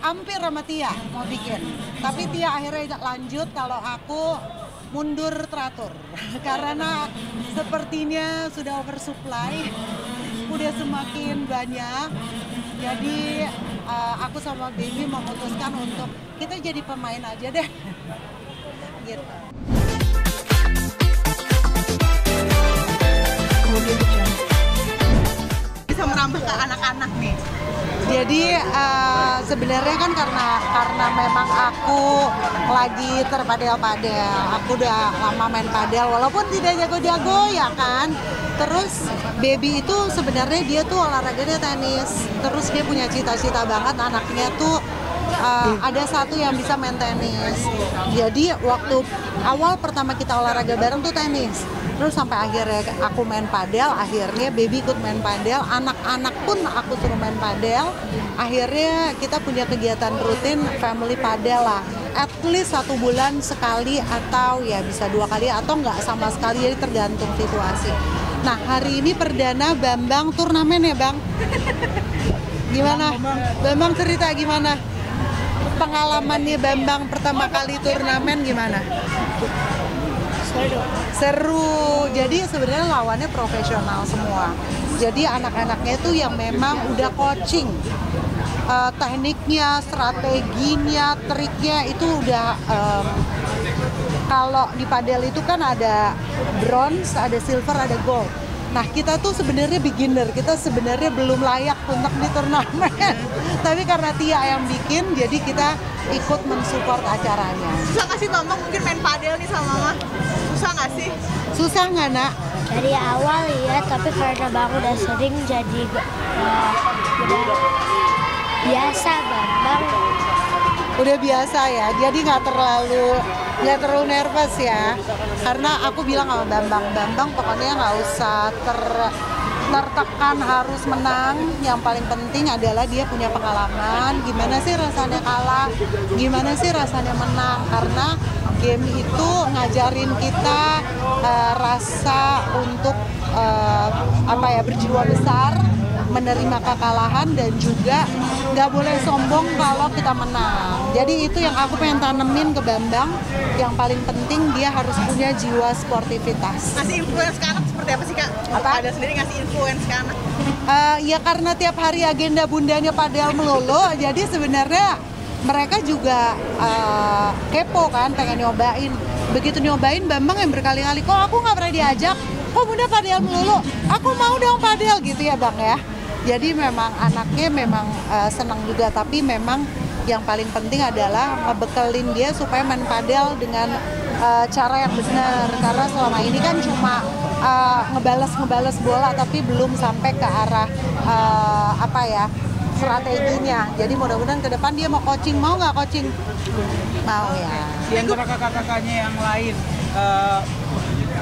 hampir sama Tia mau bikin, tapi Tia akhirnya lanjut kalau aku mundur teratur karena sepertinya sudah oversupply, udah semakin banyak. Jadi aku sama Baby memutuskan untuk kita jadi pemain aja deh. Gitu. Bisa merambah ke anak-anak nih. Jadi sebenarnya kan karena memang aku lagi terpadel-padel, aku udah lama main padel walaupun tidak jago-jago ya kan. Terus Baby itu sebenarnya dia tuh olahraganya tenis, terus dia punya cita-cita banget anaknya tuh ada satu yang bisa main tenis. Jadi waktu awal pertama kita olahraga bareng tuh tenis. Terus sampai akhirnya aku main padel, akhirnya Baby ikut main padel, anak-anak pun aku suruh main padel. Akhirnya kita punya kegiatan rutin family padel lah. At least 1 bulan sekali atau ya bisa 2 kali atau nggak sama sekali, jadi tergantung situasi. Nah hari ini perdana Bambang turnamen ya Bang? Gimana? Bambang cerita gimana? Pengalamannya Bambang pertama kali turnamen gimana? Seru. Jadi sebenarnya lawannya profesional semua. Jadi anak-anaknya itu yang memang udah coaching. Tekniknya, strateginya, triknya itu udah kalau di padel itu kan ada bronze, ada silver, ada gold. Nah kita tuh sebenarnya beginner, kita sebenarnya belum layak untuk di turnamen. Tapi karena Tia yang bikin, jadi kita ikut mensupport acaranya. Susah nggak sih Bambang mungkin main padel nih sama Mama? Susah nggak sih? Susah nggak nak? Dari awal ya, tapi karena Bang udah sering jadi udah biasa Bang. Udah biasa ya, jadi nggak terlalu nervous ya. Karena aku bilang sama Bambang pokoknya nggak usah tertekan harus menang. Yang paling penting adalah dia punya pengalaman. Gimana sih rasanya kalah? Gimana sih rasanya menang? Karena game itu ngajarin kita rasa untuk berjiwa besar, menerima kekalahan, dan juga nggak boleh sombong kalau kita menang. Jadi itu yang aku pengen tanemin ke Bambang. Yang paling penting dia harus punya jiwa sportivitas. Ngasih influence ke anak seperti apa sih Kak? Apa? Ada sendiri ngasih influence ke anak? Ya karena tiap hari agenda bundanya padel melulu, jadi sebenarnya mereka juga kepo kan, pengen nyobain. Begitu nyobain, Bambang yang berkali-kali, kok aku nggak pernah diajak, kok bunda padel melulu, aku mau dong padel gitu ya Bang ya. Jadi memang anaknya memang senang juga, tapi memang yang paling penting adalah ngebekelin dia supaya main padel dengan cara yang benar. Karena selama ini kan cuma ngebales bola, tapi belum sampai ke arah strateginya. Jadi mudah-mudahan ke depan dia mau coaching. Mau nggak coaching? Mau ya. Di antara kakak-kakaknya yang lain,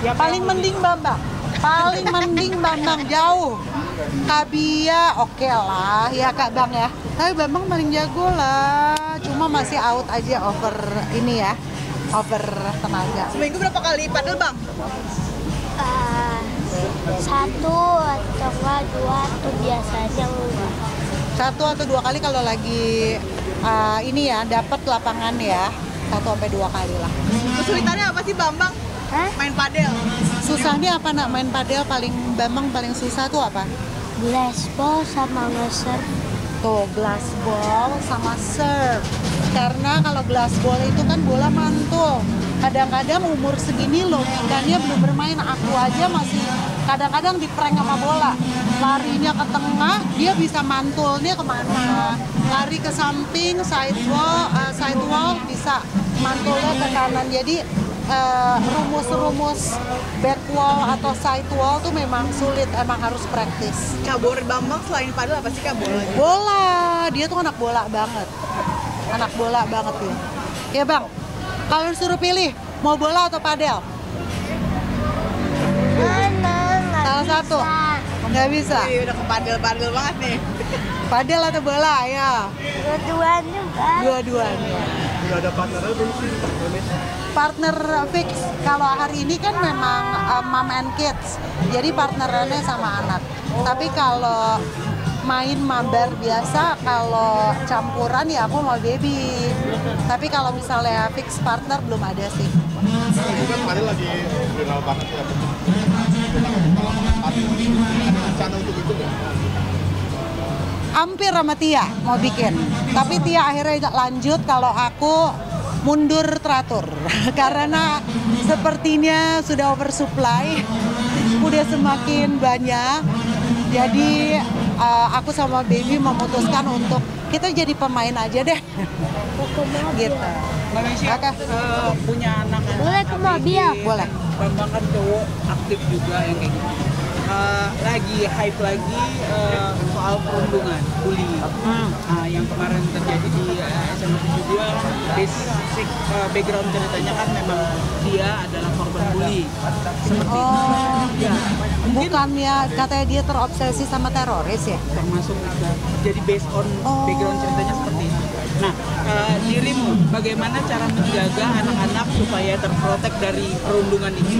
Paling mending Bambang. Paling mending Bambang jauh. Kabia oke lah ya Kak Bang ya. Tapi Bambang paling jago lah. Cuma masih out aja over ini ya. Over tenaga. Seminggu berapa kali padel Bang? 1 atau 2 tuh biasanya enggak. 1 atau 2 kali kalau lagi ini ya dapat lapangan ya. 1 sampai 2 kali lah. Kesulitannya apa sih Bambang? Hah? Main padel? Susahnya apa nak main padel? Bambang paling susah tuh apa? Glass ball sama nge-serve. Tuh glass ball sama serve. Karena kalau glass ball itu kan bola mantul. Kadang-kadang umur segini logikanya belum bermain. Aku aja masih kadang-kadang di-prank sama bola. Larinya ke tengah, dia bisa mantulnya kemana. Lari ke samping, side wall bisa mantulnya ke kanan. Jadi rumus-rumus back wall atau side wall tuh memang sulit, emang harus praktis. Cabur Bambang selain padel apa sih Kak? Bola, dia tuh anak bola banget. Anak bola banget dia. Ya Bang, kalau suruh pilih mau bola atau padel? Salah satu. Nggak bisa. Udah ke padel-padel banget nih. Padel atau bola ya? Dua-duanya Bang. Dua-duanya. udah ada partnernya belum sih? Partner fix. Kalau hari ini kan memang mom and kids. Jadi partnerannya sama anak. Tapi kalau main mabar biasa, kalau campuran ya aku mau baby. Tapi kalau misalnya fix partner belum ada sih. Ini kan kemarin lagi viral banget ya. Ada rencana untuk itu nggak? Hampir sama Tia mau bikin, tapi Tia akhirnya lanjut, kalau aku mundur teratur karena sepertinya sudah oversupply, udah semakin banyak. Jadi aku sama baby memutuskan untuk kita jadi pemain aja deh. Gitu. Malaysia Oke. punya anak-anak. Boleh ke mobil? Boleh. Bambang kan cowok aktif juga yang kayak gitu. Lagi hype lagi soal perundungan, bullying. Yang kemarin terjadi di SMA 72, basic background ceritanya kan memang dia adalah korban bully. Seperti itu. Ya, mungkin Bukannya katanya dia terobsesi sama teroris ya? termasuk juga. Jadi based on background ceritanya seperti itu. Nah, dirimu bagaimana cara menjaga anak-anak supaya terprotek dari perundungan ini?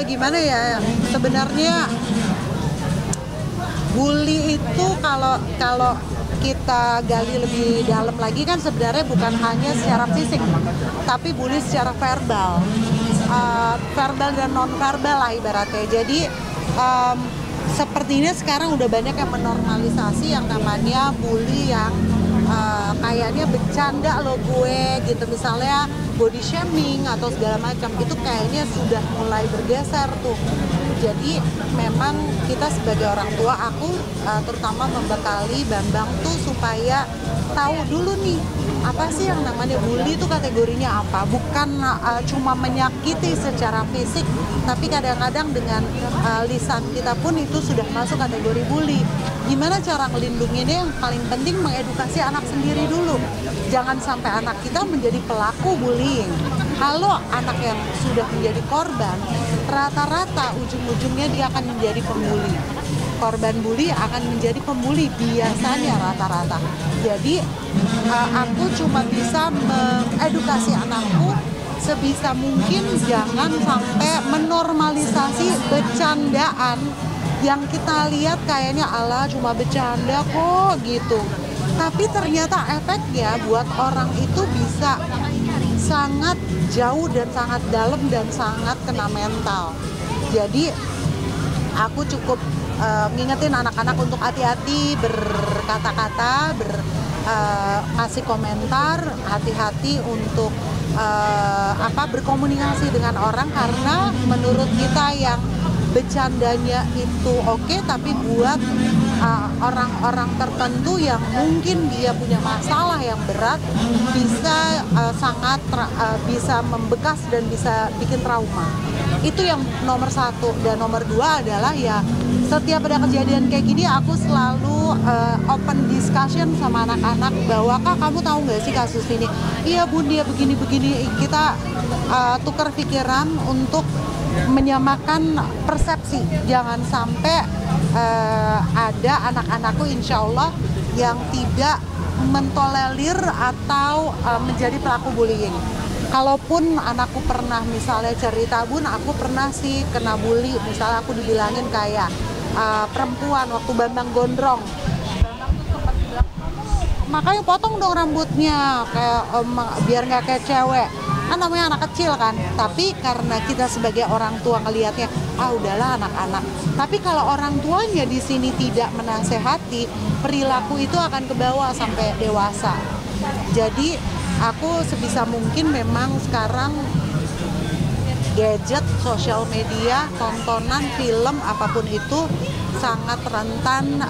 Gimana ya, sebenarnya bully itu kalau kita gali lebih dalam lagi kan sebenarnya bukan hanya secara fisik, tapi bully secara verbal, verbal dan non verbal lah ibaratnya. Jadi sepertinya sekarang udah banyak yang menormalisasi yang namanya bully yang kayaknya bercanda lo gue gitu, misalnya body shaming atau segala macam, itu kayaknya sudah mulai bergeser tuh. Jadi memang kita sebagai orang tua, aku terutama membekali Bambang tuh supaya tahu dulu nih apa sih yang namanya bully itu kategorinya apa, bukan cuma menyakiti secara fisik, tapi kadang-kadang dengan lisan kita pun itu sudah masuk kategori bully. Gimana cara ngelindunginnya? Yang paling penting mengedukasi anak sendiri dulu, jangan sampai anak kita menjadi pelaku bullying. Kalau anak yang sudah menjadi korban, rata-rata ujung-ujungnya dia akan menjadi pembuli. Korban bully akan menjadi pembuli biasanya rata-rata. Jadi aku cuma bisa mengedukasi anakku sebisa mungkin jangan sampai menormalisasi bercandaan yang kita lihat kayaknya ala cuma bercanda kok gitu. Tapi ternyata efeknya buat orang itu bisa sangat jauh dan sangat dalam dan sangat kena mental. Jadi aku cukup ngingetin anak-anak untuk hati-hati berkata-kata, ngasih komentar, hati-hati untuk berkomunikasi dengan orang, karena menurut kita yang bercandanya itu oke, tapi buat orang-orang tertentu yang mungkin dia punya masalah yang berat bisa sangat bisa membekas dan bisa bikin trauma. Itu yang nomor satu. Dan nomor dua adalah ya setiap ada kejadian kayak gini aku selalu open discussion sama anak-anak bahwa Kak, kamu tahu nggak sih kasus ini? Iya bun, dia begini-begini. Kita tukar pikiran untuk menyamakan persepsi. Jangan sampai ada anak-anakku insya Allah yang tidak mentolerir atau menjadi pelaku bullying. Kalaupun anakku pernah misalnya cerita, bun aku pernah sih kena bully, misalnya aku dibilangin kayak perempuan waktu Bambang gondrong, makanya potong dong rambutnya kayak biar nggak kayak cewek. Kan namanya anak kecil kan, tapi karena kita sebagai orang tua ngelihatnya udahlah anak-anak. Tapi kalau orang tuanya di sini tidak menasehati, perilaku itu akan kebawa sampai dewasa. Jadi aku sebisa mungkin memang sekarang gadget, sosial media, tontonan, film, apapun itu sangat rentan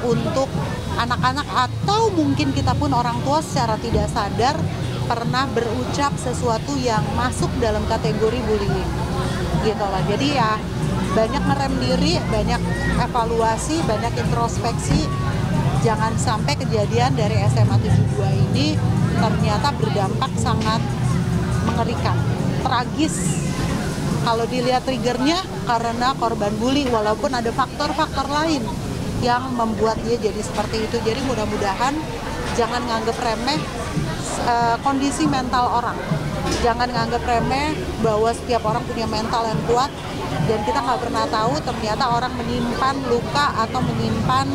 untuk anak-anak, atau mungkin kita pun orang tua secara tidak sadar pernah berucap sesuatu yang masuk dalam kategori bullying gitu lah. Jadi ya banyak ngerem diri, banyak evaluasi, banyak introspeksi. Jangan sampai kejadian dari SMA 72 ini ternyata berdampak sangat mengerikan, tragis. Kalau dilihat triggernya karena korban bully, walaupun ada faktor-faktor lain yang membuat dia jadi seperti itu. Jadi mudah-mudahan jangan nganggep remeh kondisi mental orang. Jangan nganggap remeh bahwa setiap orang punya mental yang kuat, dan kita nggak pernah tahu ternyata orang menyimpan luka atau menyimpan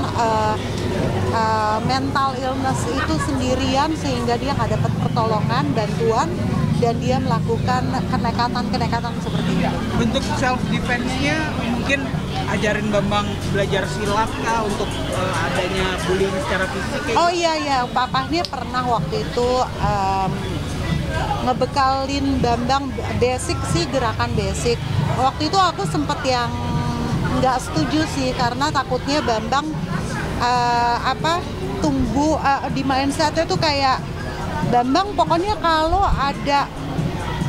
mental illness itu sendirian sehingga dia nggak dapat pertolongan, bantuan, dan dia melakukan kenekatan seperti itu. Bentuk self defense-nya mungkin ajarin Bambang belajar silat kah untuk adanya bullying secara fisik? Oh iya, papahnya pernah waktu itu ngebekalin Bambang basic sih, gerakan basic. Waktu itu aku sempet yang nggak setuju sih karena takutnya Bambang tumbuh di mindsetnya tuh kayak Bambang pokoknya kalau ada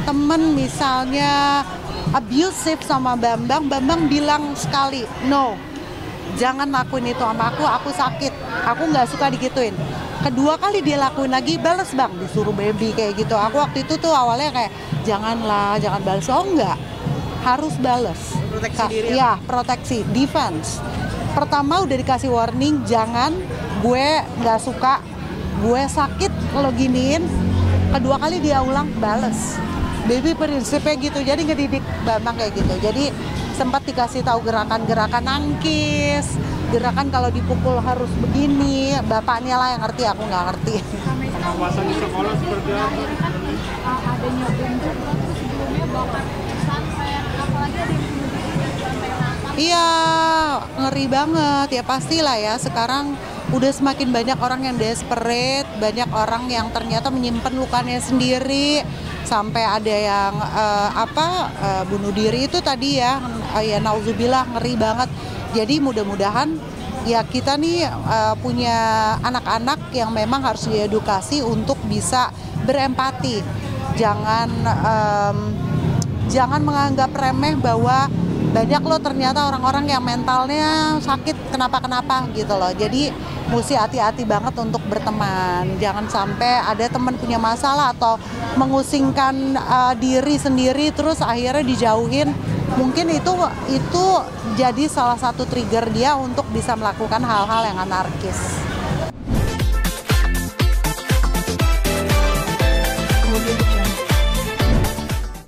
temen misalnya abusive sama Bambang bilang sekali, no, jangan lakuin itu sama aku sakit, aku nggak suka digituin. Kedua kali dia lakuin lagi, bales Bang, disuruh baby kayak gitu. Aku waktu itu tuh awalnya kayak, jangan bales. Oh enggak, harus bales. Proteksi diri. Ya, proteksi, defense. Pertama udah dikasih warning, jangan, gue nggak suka, gue sakit kalau giniin. Kedua kali dia ulang, bales. Baby prinsipnya gitu, jadi ngedidik Bambang kayak gitu. Jadi sempat dikasih tahu gerakan-gerakan nangkis, gerakan kalau dipukul harus begini. Bapaknya lah yang ngerti, aku nggak ngerti. Pengawasan di sekolah seperti apa? Adanya bentuk sebelumnya bakar sampai apalagi ada yang Iya, ngeri banget ya, pastilah ya. Sekarang udah semakin banyak orang yang desperate, banyak orang yang ternyata menyimpan lukanya sendiri, sampai ada yang bunuh diri itu tadi ya, ya nauzubillah, ngeri banget. Jadi mudah-mudahan ya kita nih punya anak-anak yang memang harus diedukasi untuk bisa berempati. Jangan menganggap remeh bahwa banyak loh ternyata orang-orang yang mentalnya sakit kenapa-kenapa gitu loh. Jadi mesti hati-hati banget untuk berteman. Jangan sampai ada teman punya masalah atau mengusingkan diri sendiri terus akhirnya dijauhin. Mungkin itu jadi salah satu trigger dia untuk bisa melakukan hal-hal yang anarkis.